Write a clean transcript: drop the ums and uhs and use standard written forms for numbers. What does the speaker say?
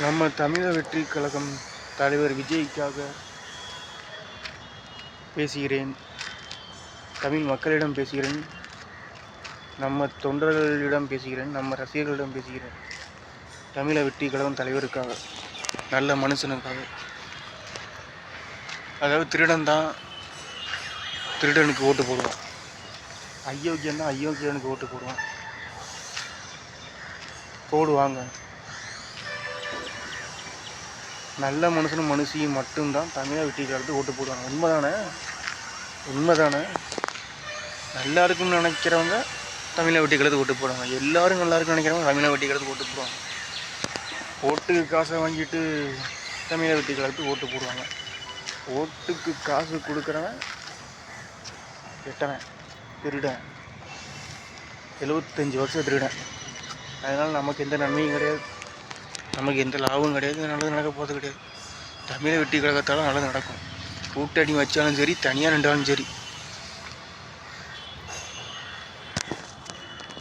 நம்ம தமிழக வெற்றி கழகம் தலைவர் விஜய்க்காக பேசுகிறேன். தமிழ் மக்களிடம் பேசுகிறேன். நம்ம தொண்டர்களிடம் பேசுகிறேன். நம்ம ரசிகர்களிடம் பேசுகிறேன். தமிழக வெற்றி கழகம் தலைவருக்காக, நல்ல மனுஷனுக்காக. அதாவது திருடன் தான் திருடனுக்கு ஓட்டு போடுவான், அயோக்கியன் தான் அயோக்கியனுக்கு ஓட்டு போடுவாங்க. நல்ல மனுஷனும் மனுஷியும் மட்டும்தான் தமிழக வெற்றி கழகத்துக்கு ஓட்டு போடுவாங்க. உண்மைதானே? நல்லா இருக்குன்னு நினைக்கிறவங்க தமிழக வெற்றி கழகத்துக்கு ஓட்டு போடுவாங்க. எல்லாரும் நல்லா இருக்குன்னு நினைக்கிறவங்க தமிழக வெற்றி கழகத்துக்கு ஓட்டு போடுவாங்க. ஓட்டுக்கு காசை வாங்கிட்டு தமிழக வெற்றி கழகத்துக்கு ஓட்டு போடுவாங்க. ஓட்டுக்கு காசு கொடுக்குறவன் கெட்டவன், திருடன், 75 வருஷம் திருடன். அதனால் நமக்கு எந்த நன்மையும் கிடையாது, நமக்கு எந்த லாபமும் கிடையாது, நல்லது நடக்க போகிறது கிடையாது. தமிழக வெற்றி கழகத்தால் நல்லது நடக்கும். கூட்டணி வச்சாலும் சரி, தனியாக நின்றாலும் சரி.